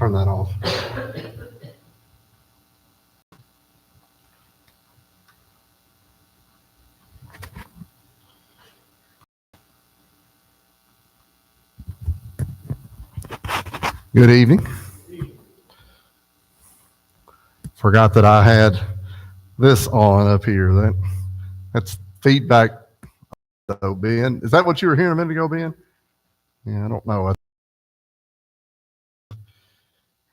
turn that off. Good evening. Forgot that I had this on up here. That's feedback. Ben, is that what you were hearing a minute ago, Ben? Yeah, I don't know.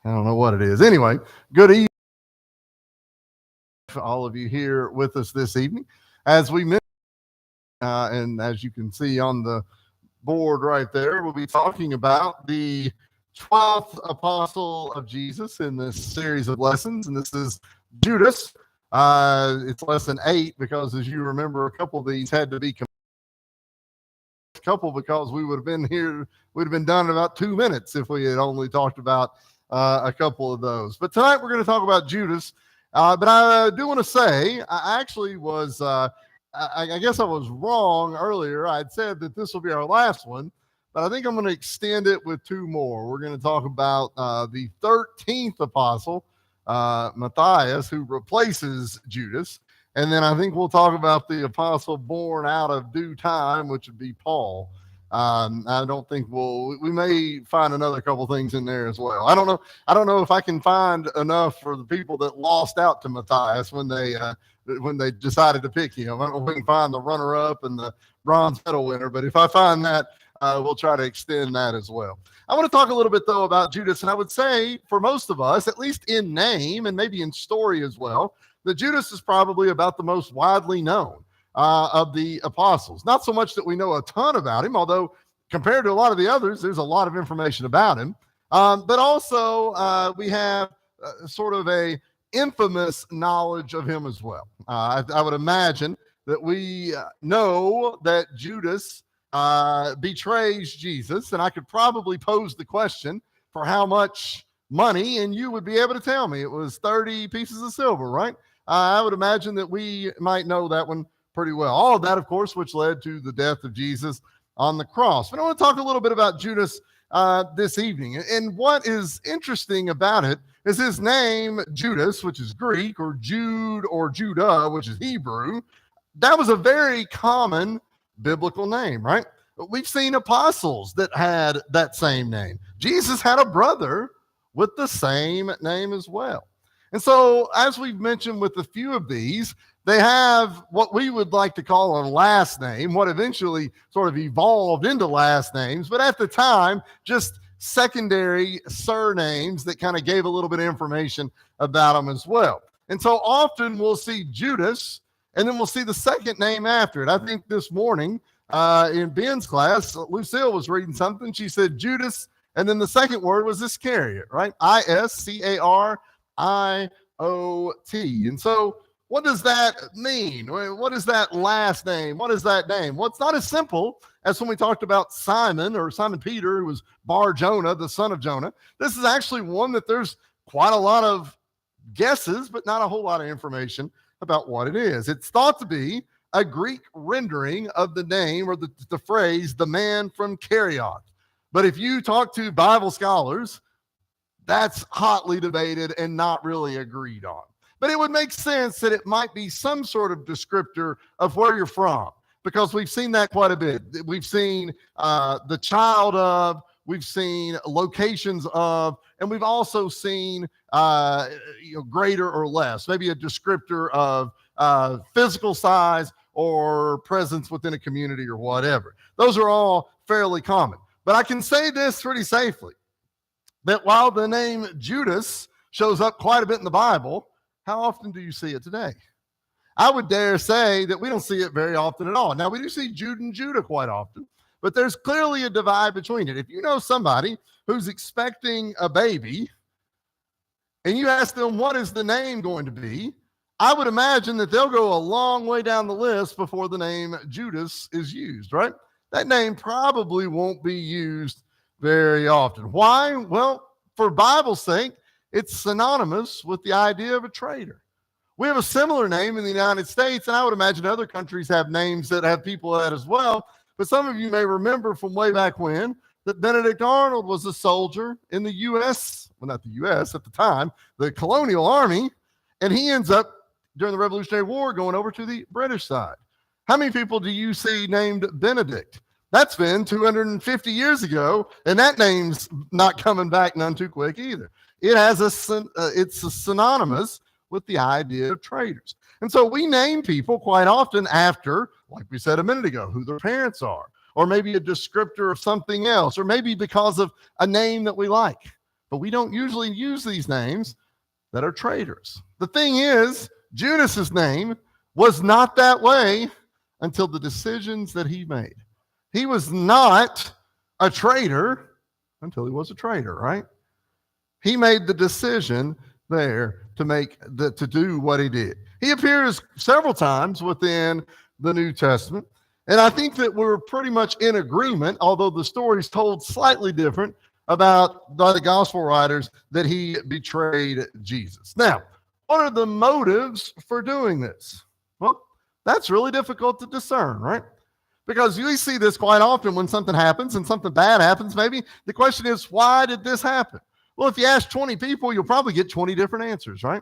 I don't know what it is. Anyway, good evening to all of you here with us this evening. As we mentioned, and as you can see on the board right there, we'll be talking about the 12th apostle of Jesus in this series of lessons, and this is Judas. It's lesson 8 because, as you remember, a couple of these had to be because we would have been done in about 2 minutes if we had only talked about a couple of those. But tonight we're going to talk about Judas. But I do want to say, I actually was, I guess I was wrong earlier. I'd said that this will be our last one, but I think I'm going to extend it with 2 more. We're going to talk about the 13th apostle, Matthias, who replaces Judas. And then I think we'll talk about the apostle born out of due time, which would be Paul. I don't think we may find another couple things in there as well. I don't know if I can find enough for the people that lost out to Matthias when they decided to pick him. I don't know if we can find the runner-up and the bronze medal winner, but if I find that, we'll try to extend that as well. I want to talk a little bit, though, about Judas, and I would say for most of us, at least in name and maybe in story as well, that Judas is probably about the most widely known of the apostles. Not so much that we know a ton about him, although compared to a lot of the others, there's a lot of information about him. But also we have sort of a infamous knowledge of him as well. I would imagine that we know that Judas betrays Jesus, and I could probably pose the question for how much money, and you would be able to tell me it was 30 pieces of silver, right? I would imagine that we might know that one pretty well. All of that, of course, which led to the death of Jesus on the cross. But I want to talk a little bit about Judas this evening. And what is interesting about it is his name, Judas, which is Greek, or Jude or Judah, which is Hebrew. That was a very common biblical name, right? We've seen apostles that had that same name. Jesus had a brother with the same name as well. And so, as we've mentioned with a few of these, they have what we would like to call a last name, what eventually sort of evolved into last names, but at the time, just secondary surnames that kind of gave a little bit of information about them as well. And so often we'll see Judas, and then we'll see the second name after it. I think this morning in Ben's class, Lucille was reading something. She said Judas, and then the second word was Iscariot, right? Iscariot. And so what does that mean? What is that last name? What is that name? Well, it's not as simple as when we talked about Simon Peter, who was Bar Jonah, the son of Jonah. This is actually one that there's quite a lot of guesses, but not a whole lot of information about what it is. It's thought to be a Greek rendering of the name or the phrase, the man from Kerioth. But if you talk to Bible scholars, that's hotly debated and not really agreed on. But it would make sense that it might be some sort of descriptor of where you're from, because we've seen that quite a bit. We've seen the child of, we've seen locations of, and we've also seen greater or less, maybe a descriptor of physical size or presence within a community or whatever. Those are all fairly common. But I can say this pretty safely, that while the name Judas shows up quite a bit in the Bible, how often do you see it today? I would dare say that we don't see it very often at all. Now, we do see Jude and Judah quite often, but there's clearly a divide between it. If you know somebody who's expecting a baby and you ask them, what is the name going to be? I would imagine that they'll go a long way down the list before the name Judas is used, right? That name probably won't be used very often. Why? Well, for Bible's sake, it's synonymous with the idea of a traitor. We have a similar name in the United States, and I would imagine other countries have names that have people that as well. But some of you may remember from way back when that Benedict Arnold was a soldier in the U.S., well, not the U.S. at the time, the colonial army, and he ends up, during the Revolutionary War, going over to the British side. How many people do you see named Benedict? That's been 250 years ago, and that name's not coming back none too quick either. It's synonymous with the idea of traitors. And so we name people quite often after, like we said a minute ago, who their parents are, or maybe a descriptor of something else, or maybe because of a name that we like. But we don't usually use these names that are traitors. The thing is, Judas's name was not that way until the decisions that he made. He was not a traitor until he was a traitor, right? He made the decision there to do what he did. He appears several times within the New Testament, and I think that we're pretty much in agreement, although the story is told slightly different about by the gospel writers, that he betrayed Jesus. Now, what are the motives for doing this? Well, that's really difficult to discern, right? Because you see this quite often when something happens and something bad happens. Maybe the question is, why did this happen? Well, if you ask 20 people, you'll probably get 20 different answers, right?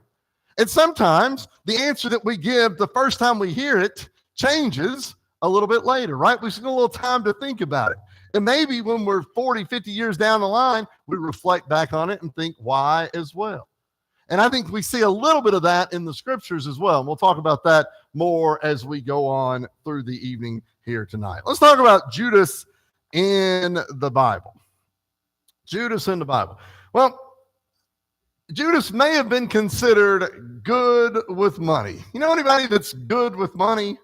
And sometimes the answer that we give the first time we hear it changes a little bit later, right? We spend a little time to think about it. And maybe when we're 40, 50 years down the line, we reflect back on it and think why as well. And I think we see a little bit of that in the scriptures as well. And we'll talk about that more as we go on through the evening here tonight. Let's talk about Judas in the Bible. Judas in the Bible. Well, Judas may have been considered good with money. You know anybody that's good with money?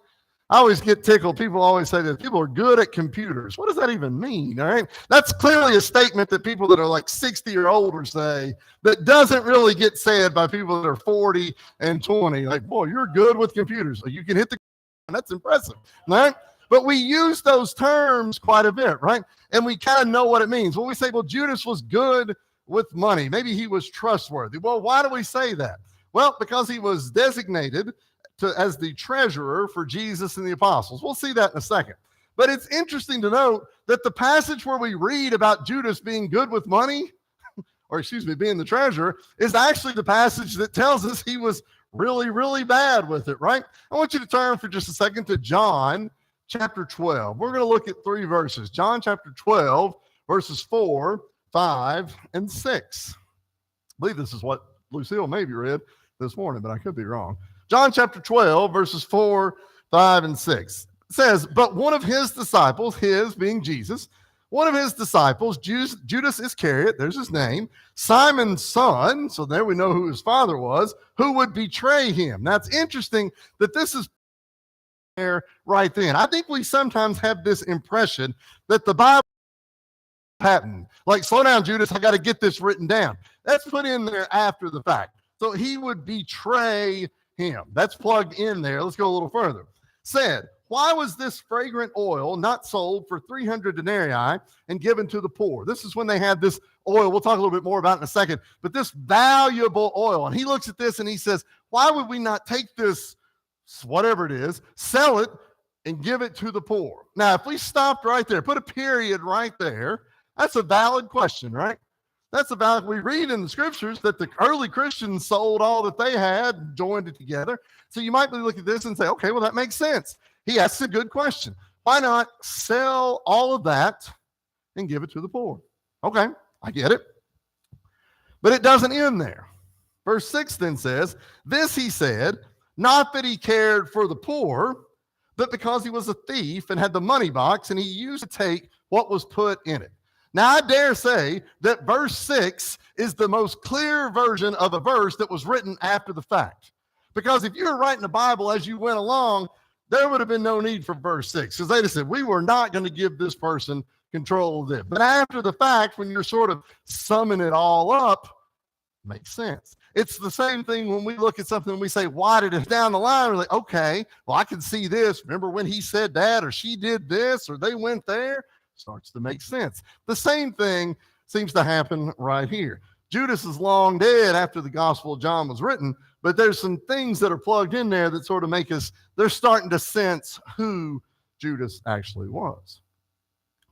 I always get tickled. People always say that people are good at computers. What does that even mean? All right. That's clearly a statement that people that are like 60 or older say that doesn't really get said by people that are 40 and 20. Like, boy, you're good with computers. You can hit the, that's impressive. Right? But we use those terms quite a bit, right? And we kind of know what it means. When we say, well, Judas was good with money, maybe he was trustworthy. Well, why do we say that? Well, because he was designated as the treasurer for Jesus and the apostles. We'll see that in a second. But it's interesting to note that the passage where we read about Judas being good with money, or being the treasurer, is actually the passage that tells us he was really, really bad with it, right? I want you to turn for just a second to John chapter 12. We're going to look at 3 verses. John chapter 12, verses 4, 5, and 6. I believe this is what Lucille maybe read this morning, but I could be wrong. John chapter 12, verses 4, 5, and 6. It says, but one of his disciples, his being Jesus, one of his disciples, Judas Iscariot, there's his name, Simon's son, so there we know who his father was, who would betray him. Now it's interesting that this is there right then. I think we sometimes have this impression that the Bible patent, like, slow down, Judas, I got to get this written down. That's put in there after the fact. So he would betray him. That's plugged in there. Let's go a little further. Said, why was this fragrant oil not sold for 300 denarii and given to the poor? This is when they had this oil. We'll talk a little bit more about it in a second, but this valuable oil. And he looks at this and he says, why would we not take this, whatever it is, sell it and give it to the poor? Now, if we stopped right there, put a period right there, that's a valid question, right? That's about, we read in the scriptures that the early Christians sold all that they had, joined it together. So you might be looking at this and say, okay, well, that makes sense. He asks a good question. Why not sell all of that and give it to the poor? Okay, I get it. But it doesn't end there. Verse 6 then says, this he said, not that he cared for the poor, but because he was a thief and had the money box and he used to take what was put in it. Now, I dare say that verse 6 is the most clear version of a verse that was written after the fact. Because if you were writing the Bible as you went along, there would have been no need for verse 6. Because they just said, we were not going to give this person control of it. But after the fact, when you're sort of summing it all up, makes sense. It's the same thing when we look at something and we say, why did it down the line? We're like, okay, well, I can see this. Remember when he said that, or she did this, or they went there? Starts to make sense. The same thing seems to happen right here. Judas is long dead after the Gospel of John was written, but there's some things that are plugged in there that sort of make us, they're starting to sense who Judas actually was.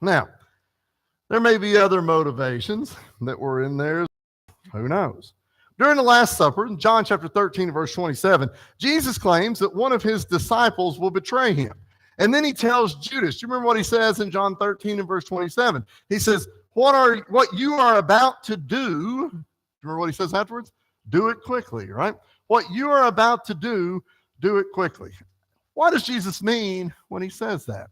Now, There may be other motivations that were in there. Who knows? During the Last Supper, in John chapter 13, verse 27, Jesus claims that one of his disciples will betray him. And then he tells Judas, do you remember what he says in John 13 and verse 27? He says, what you are about to do, remember what he says afterwards? Do it quickly, right? What you are about to do it quickly. What does Jesus mean when he says that?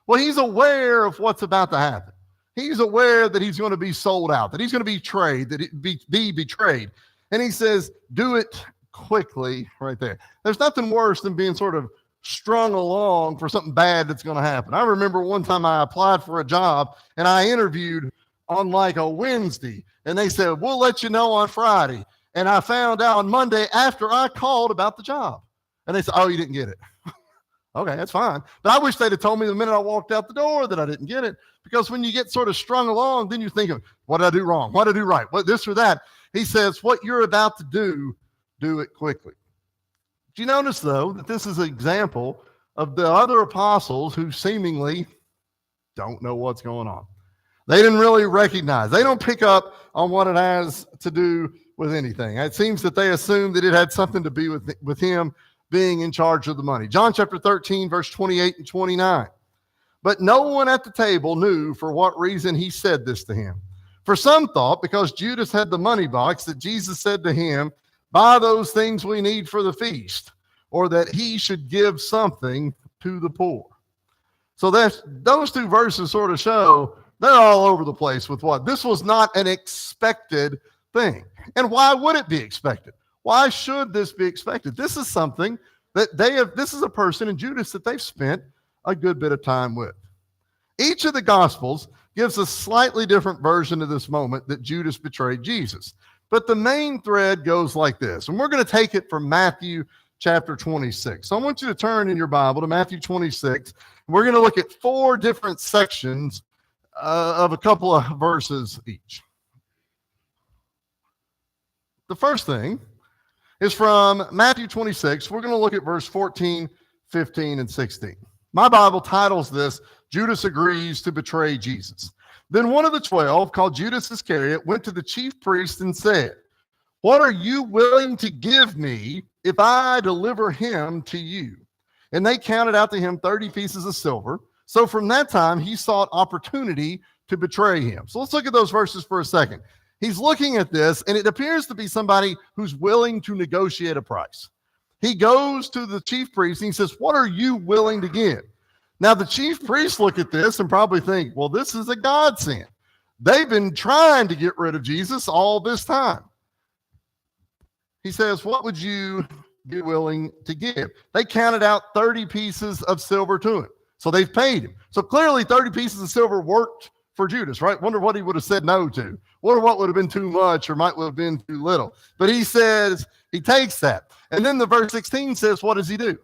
Well, he's aware of what's about to happen. He's aware that he's going to be sold out, that he's going to be betrayed, that it be betrayed. And he says, do it quickly right there. There's nothing worse than being sort of strung along for something bad that's going to happen. I remember one time I applied for a job and I interviewed on like a Wednesday, and they said, we'll let you know on Friday. And I found out on Monday after I called about the job. And they said, oh, you didn't get it. Okay, that's fine. But I wish they'd have told me the minute I walked out the door that I didn't get it, because when you get sort of strung along, then you think of, what did I do wrong? What did I do right? What, this or that? He says, what you're about to do it quickly. Do you notice, though, that this is an example of the other apostles who seemingly don't know what's going on? They didn't really recognize. They don't pick up on what it has to do with anything. It seems that they assumed that it had something to do with him being in charge of the money. John chapter 13, verse 28 and 29. But no one at the table knew for what reason he said this to him. For some thought, because Judas had the money box, that Jesus said to him, buy those things we need for the feast, or that he should give something to the poor. So those two verses sort of show they're all over the place with what? This was not an expected thing. And why would it be expected? Why should this be expected? This is something that this is a person in Judas that they've spent a good bit of time with. Each of the Gospels gives a slightly different version of this moment that Judas betrayed Jesus. But the main thread goes like this, and we're going to take it from Matthew chapter 26. So I want you to turn in your Bible to Matthew 26. We're going to look at 4 different sections of a couple of verses each. The first thing is from Matthew 26. We're going to look at verse 14, 15, and 16. My Bible titles this, Judas agrees to betray Jesus. Then one of the 12, called Judas Iscariot, went to the chief priest and said, what are you willing to give me if I deliver him to you? And they counted out to him 30 pieces of silver. So from that time, he sought opportunity to betray him. So let's look at those verses for a second. He's looking at this, and it appears to be somebody who's willing to negotiate a price. He goes to the chief priest and he says, what are you willing to give? Now, the chief priests look at this and probably think, well, this is a godsend. They've been trying to get rid of Jesus all this time. He says, what would you be willing to give? They counted out 30 pieces of silver to him. So they've paid him. So clearly 30 pieces of silver worked for Judas, right? Wonder what he would have said no to. Wonder what would have been too much or might have been too little. But he says, he takes that. And then the verse 16 says, what does he do?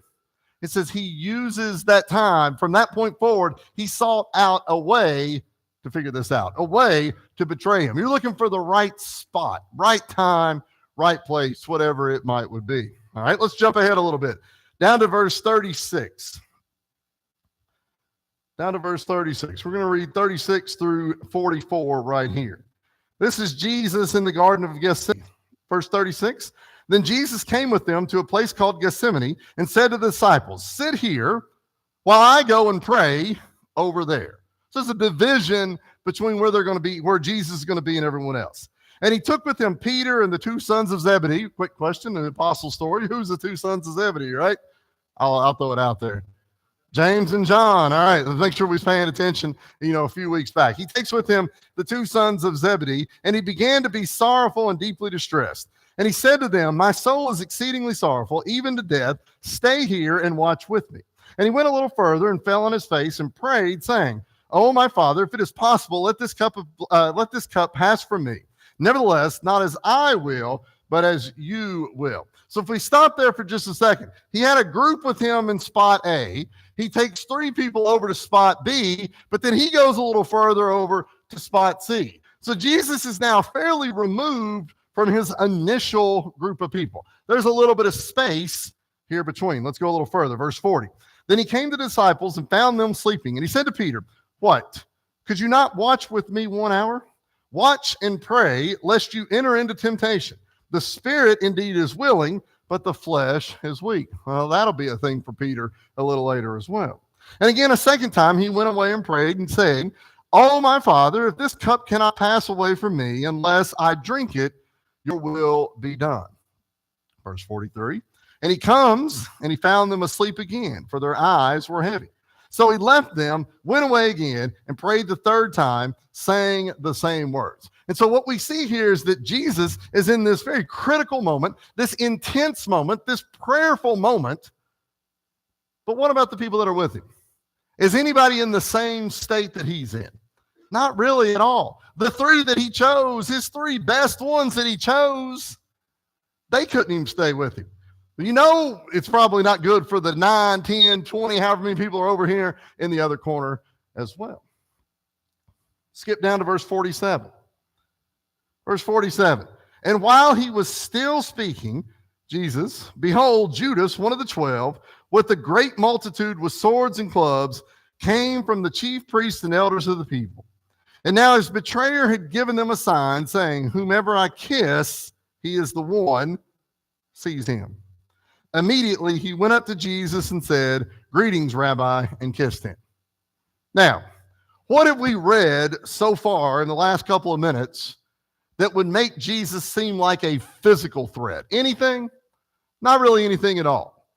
It says he uses that time. From that point forward, he sought out a way to figure this out, a way to betray him. You're looking for the right spot, right time, right place, whatever it would be. All right, let's jump ahead a little bit. Down to verse 36. Down to verse 36. We're going to read 36 through 44 right here. This is Jesus in the Garden of Gethsemane. Verse 36. Then Jesus came with them to a place called Gethsemane and said to the disciples, sit here while I go and pray over there. So there's a division between where they're going to be, where Jesus is going to be and everyone else. And he took with him Peter and the 2 sons of Zebedee. Quick question, an apostle story. Who's the 2 sons of Zebedee, right? I'll throw it out there. James and John. All right, let's make sure we're paying attention, a few weeks back. He takes with him the 2 sons of Zebedee, and he began to be sorrowful and deeply distressed. And he said to them, my soul is exceedingly sorrowful, even to death. Stay here and watch with me. And he went a little further and fell on his face and prayed, saying, oh, my Father, if it is possible, let this cup pass from me. Nevertheless, not as I will, but as you will. So if we stop there for just a second, he had a group with him in spot A. He takes 3 people over to spot B, but then he goes a little further over to spot C. So Jesus is now fairly removed from his initial group of people. There's a little bit of space here between. Let's go a little further. Verse 40. Then he came to the disciples and found them sleeping. And he said to Peter, what? Could you not watch with me 1 hour? Watch and pray, lest you enter into temptation. The spirit indeed is willing, but the flesh is weak. Well, that'll be a thing for Peter a little later as well. And again, a second time, he went away and prayed and saying, Oh, my Father, if this cup cannot pass away from me unless I drink it, your will be done. Verse 43, and he comes and he found them asleep again, for their eyes were heavy. So he left them, went away again, and prayed the third time, saying the same words. And so what we see here is that Jesus is in this very critical moment, this intense moment, this prayerful moment. But what about the people that are with him? Is anybody in the same state that he's in? Not really at all. The three that he chose, his three best ones that he chose, they couldn't even stay with him. You know, it's probably not good for the 9, 10, 20, however many people are over here in the other corner as well. Skip down to verse 47. Verse 47. And while he was still speaking, Jesus, behold, Judas, one of the 12, with a great multitude with swords and clubs, came from the chief priests and elders of the people. And now his betrayer had given them a sign, saying, Whomever I kiss, he is the one, seize him. Immediately he went up to Jesus and said, Greetings, Rabbi, and kissed him. Now, what have we read so far in the last couple of minutes that would make Jesus seem like a physical threat? Anything? Not really anything at all.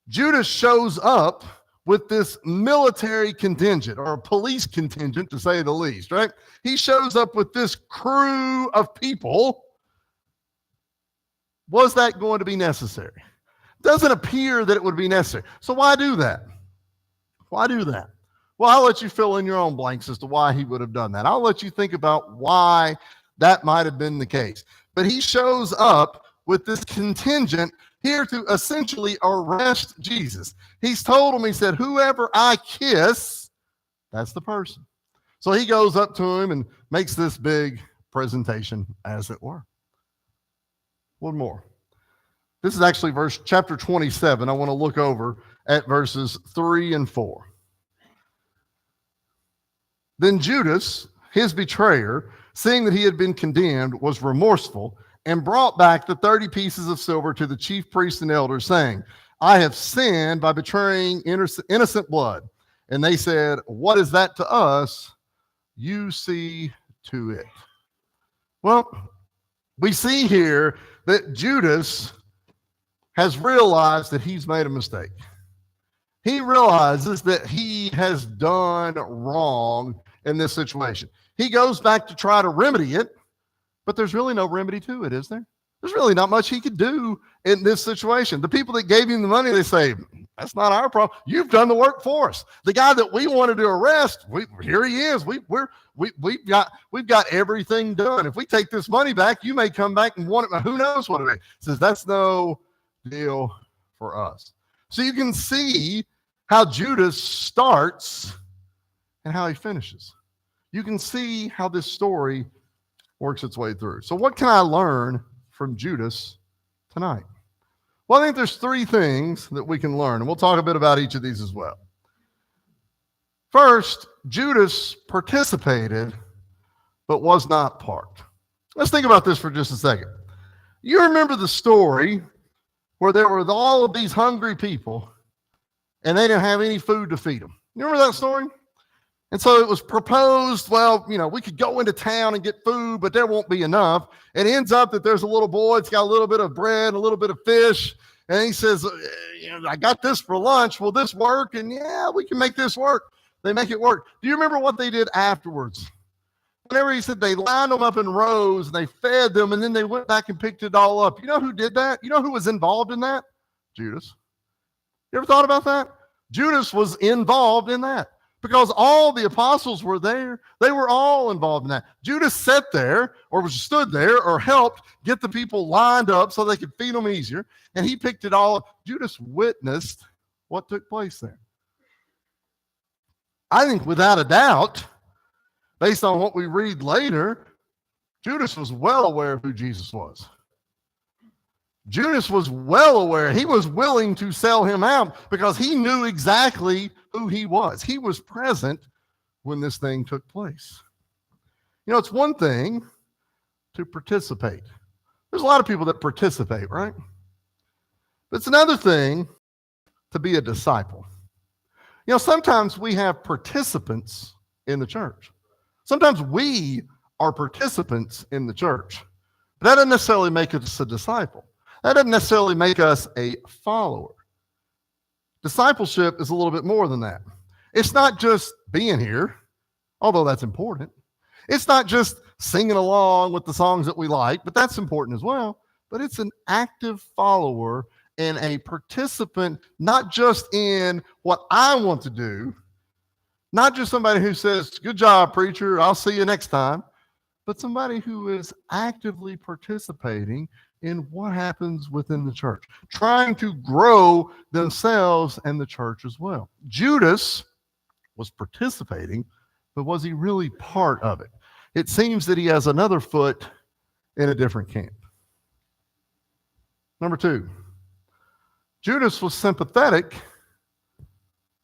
Judas shows up with this military contingent, or a police contingent to say the least, right? He shows up with this crew of people. Was that going to be necessary? Doesn't appear that it would be necessary. So why do that? Why do that? Well, I'll let you fill in your own blanks as to why he would have done that. I'll let you think about why that might have been the case. But he shows up with this contingent here to essentially arrest Jesus. He's told him, he said, whoever I kiss, that's the person. So he goes up to him and makes this big presentation, as it were. One more. This is actually chapter 27. I want to look over at verses 3 and 4. Then Judas, his betrayer, seeing that he had been condemned, was remorseful and brought back the 30 pieces of silver to the chief priests and elders, saying, I have sinned by betraying innocent blood. And they said, What is that to us? You see to it. Well, we see here that Judas has realized that he's made a mistake. He realizes that he has done wrong in this situation. He goes back to try to remedy it, but there's really no remedy to it, is there? There's really not much he could do in this situation. The people that gave him the money, they say, that's not our problem. You've done the work for us. The guy that we wanted to arrest, here he is. We've got everything done. If we take this money back, you may come back and want it. Who knows what it is? He says, that's no deal for us. So you can see how Judas starts and how he finishes. You can see how this story works its way through. So what can I learn from Judas tonight? Well, I think there's 3 things that we can learn, and we'll talk a bit about each of these as well. First, Judas participated, but was not part. Let's think about this for just a second. You remember the story where there were all of these hungry people, and they didn't have any food to feed them. You remember that story? And so it was proposed, well, we could go into town and get food, but there won't be enough. It ends up that there's a little boy, it's got a little bit of bread, a little bit of fish, and he says, I got this for lunch. Will this work? And yeah, we can make this work. They make it work. Do you remember what they did afterwards? Whenever he said they lined them up in rows and they fed them, and then they went back and picked it all up. You know who did that? You know who was involved in that? Judas. You ever thought about that? Judas was involved in that. Because all the apostles were there. They were all involved in that. Judas sat there or stood there or helped get the people lined up so they could feed them easier. And he picked it all up. Judas witnessed what took place there. I think without a doubt, based on what we read later, Judas was well aware of who Jesus was. Judas was well aware. He was willing to sell him out because he knew exactly who he was. He was present when this thing took place. You know, it's one thing to participate. There's a lot of people that participate, right? But it's another thing to be a disciple. You know, sometimes we have participants in the church. Sometimes we are participants in the church. But that doesn't necessarily make us a disciple. That doesn't necessarily make us a follower. Discipleship is a little bit more than that. It's not just being here, although that's important. It's not just singing along with the songs that we like, but that's important as well. But it's an active follower and a participant, not just in what I want to do, not just somebody who says, good job, preacher, I'll see you next time, but somebody who is actively participating in what happens within the church, trying to grow themselves and the church as well. Judas was participating, but was he really part of it? It seems that he has another foot in a different camp. Number two, Judas was sympathetic,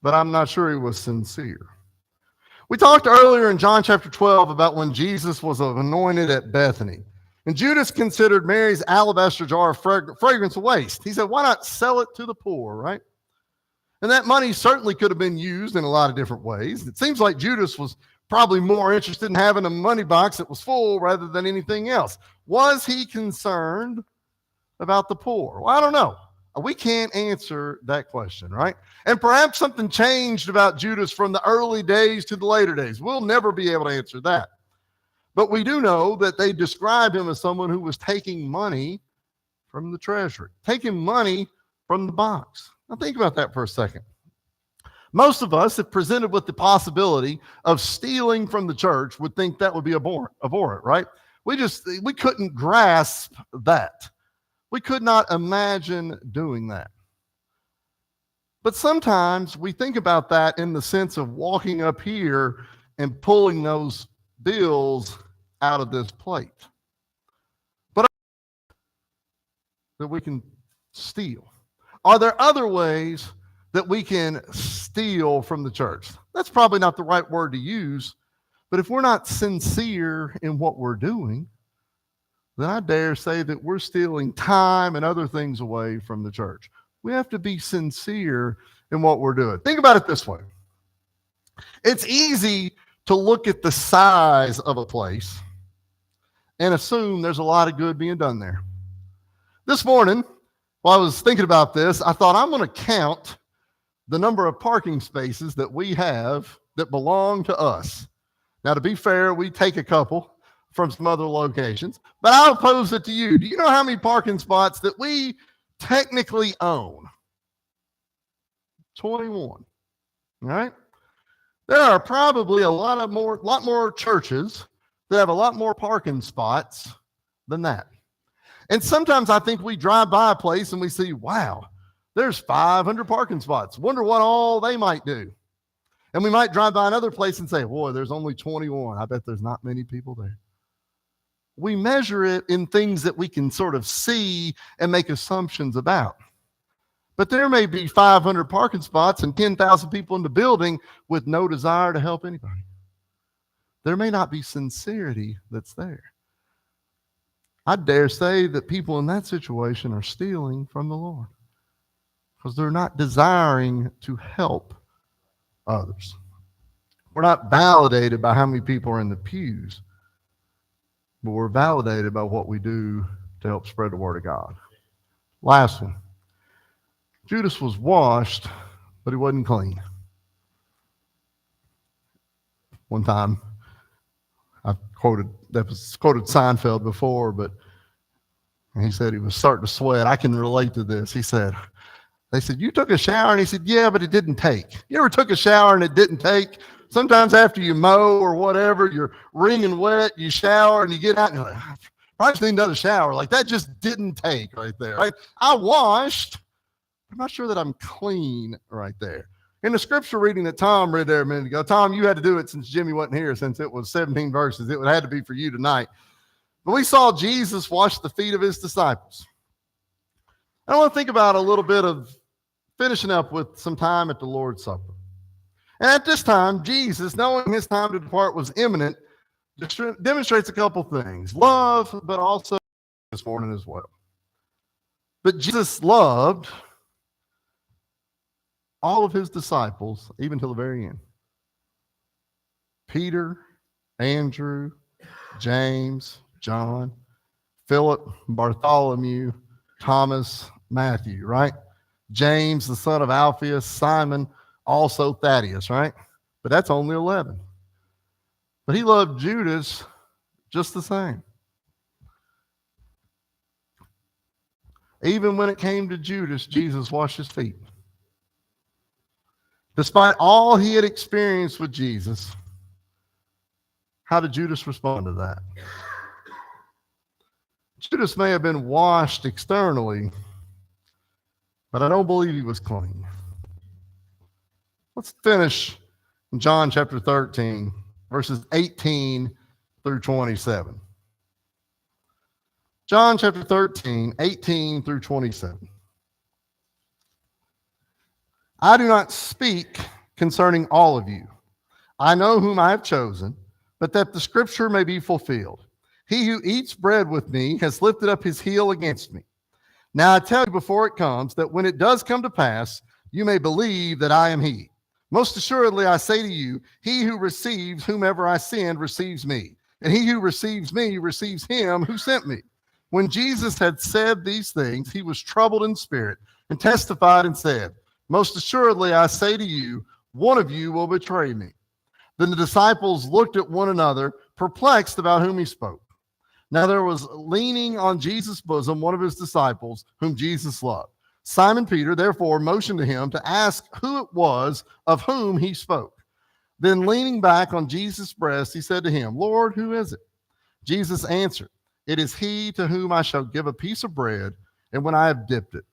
but I'm not sure he was sincere. We talked earlier in John chapter 12 about when Jesus was anointed at Bethany. And Judas considered Mary's alabaster jar of fragrance a waste. He said, why not sell it to the poor, right? And that money certainly could have been used in a lot of different ways. It seems like Judas was probably more interested in having a money box that was full rather than anything else. Was he concerned about the poor? Well, I don't know. We can't answer that question, right? And perhaps something changed about Judas from the early days to the later days. We'll never be able to answer that. But we do know that they described him as someone who was taking money from the treasury, taking money from the box. Now think about that for a second. Most of us, if presented with the possibility of stealing from the church, would think that would be abhorrent, right? We couldn't grasp that. We could not imagine doing that. But sometimes we think about that in the sense of walking up here and pulling those bills out of this plate. But that we can steal. Are there other ways that we can steal from the church? That's probably not the right word to use, but if we're not sincere in what we're doing, then I dare say that we're stealing time and other things away from the church. We have to be sincere in what we're doing. Think about it this way. It's easy to look at the size of a place and assume there's a lot of good being done there. This morning, while I was thinking about this, I thought I'm going to count the number of parking spaces that we have that belong to us. Now, to be fair, we take a couple from some other locations, but I'll pose it to you. Do you know how many parking spots that we technically own? 21. All right. There are probably a lot more churches that have a lot more parking spots than that. And sometimes I think we drive by a place and we see, wow, there's 500 parking spots. Wonder what all they might do. And we might drive by another place and say, boy, there's only 21. I bet there's not many people there. We measure it in things that we can sort of see and make assumptions about. But there may be 500 parking spots and 10,000 people in the building with no desire to help anybody. There may not be sincerity that's there. I dare say that people in that situation are stealing from the Lord because they're not desiring to help others. We're not validated by how many people are in the pews, but we're validated by what we do to help spread the word of God. Last one. Judas was washed, but he wasn't clean. One time, I've quoted Seinfeld before, but he said he was starting to sweat. I can relate to this. They said, you took a shower? And he said, yeah, but it didn't take. You ever took a shower and it didn't take? Sometimes after you mow or whatever, you're wringing wet, you shower and you get out and you're like, I probably just need another shower. Like that just didn't take right there. Right? I washed. I'm not sure that I'm clean right there. In the scripture reading that Tom read there a minute ago, Tom, you had to do it since Jimmy wasn't here, since it was 17 verses. It had to be for you tonight. But we saw Jesus wash the feet of his disciples. I want to think about a little bit of finishing up with some time at the Lord's Supper. And at this time, Jesus, knowing his time to depart was imminent, demonstrates a couple things. Love, but also this morning as well. But Jesus loved all of his disciples, even till the very end. Peter, Andrew, James, John, Philip, Bartholomew, Thomas, Matthew, right? James, the son of Alphaeus, Simon, also Thaddeus, right? But that's only 11. But he loved Judas just the same. Even when it came to Judas, Jesus washed his feet. Despite all he had experienced with Jesus, how did Judas respond to that? Judas may have been washed externally, but I don't believe he was clean. Let's finish in John chapter 13, verses 18 through 27. John chapter 13, 18 through 27. I do not speak concerning all of you. I know whom I have chosen, but that the scripture may be fulfilled. He who eats bread with me has lifted up his heel against me. Now I tell you before it comes, that when it does come to pass, you may believe that I am he. Most assuredly, I say to you, he who receives whomever I send receives me, and he who receives me receives him who sent me. When Jesus had said these things, he was troubled in spirit and testified and said, most assuredly, I say to you, one of you will betray me. Then the disciples looked at one another, perplexed about whom he spoke. Now there was leaning on Jesus' bosom one of his disciples, whom Jesus loved. Simon Peter therefore motioned to him to ask who it was of whom he spoke. Then leaning back on Jesus' breast, he said to him, Lord, who is it? Jesus answered, it is he to whom I shall give a piece of bread, and when I have dipped it.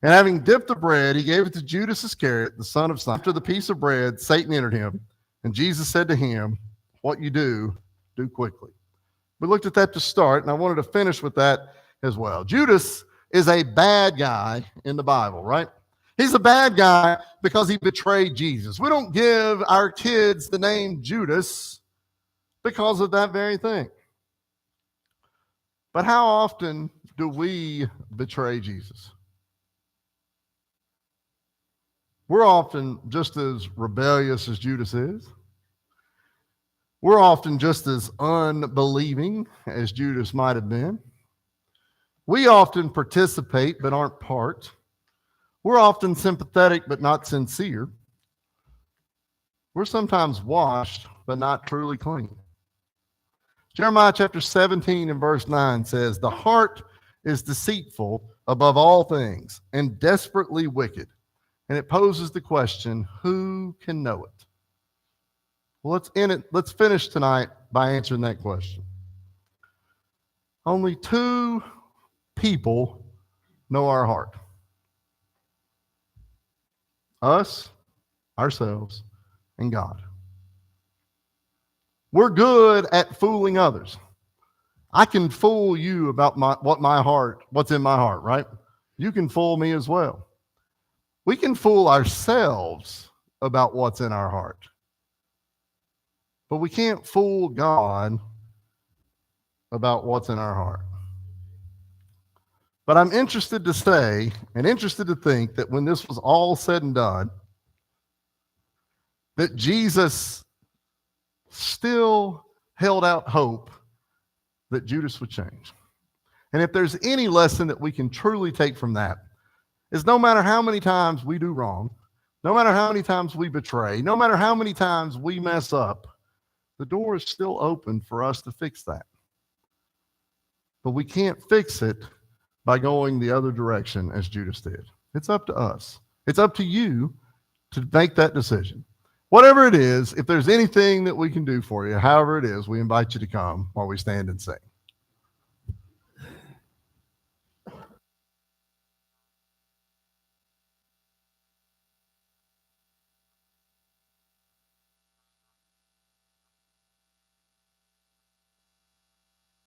And having dipped the bread, he gave it to Judas Iscariot, the son of Simon. After the piece of bread, Satan entered him, and Jesus said to him, what you do, do quickly. We looked at that to start, and I wanted to finish with that as well. Judas is a bad guy in the Bible, right? He's a bad guy because he betrayed Jesus. We don't give our kids the name Judas because of that very thing. But how often do we betray Jesus? We're often just as rebellious as Judas is. We're often just as unbelieving as Judas might have been. We often participate but aren't part. We're often sympathetic but not sincere. We're sometimes washed but not truly clean. Jeremiah chapter 17 and verse 9 says, the heart is deceitful above all things and desperately wicked. And it poses the question, who can know it? Well, let's finish tonight by answering that question. Only two people know our heart. Us, ourselves, and God. We're good at fooling others. I can fool you about what's in my heart, right? You can fool me as well. We can fool ourselves about what's in our heart. But we can't fool God about what's in our heart. But I'm interested to say and interested to think that when this was all said and done, that Jesus still held out hope that Judas would change. And if there's any lesson that we can truly take from that, is no matter how many times we do wrong, no matter how many times we betray, no matter how many times we mess up, the door is still open for us to fix that. But we can't fix it by going the other direction as Judas did. It's up to us. It's up to you to make that decision. Whatever it is, if there's anything that we can do for you, however it is, we invite you to come while we stand and sing.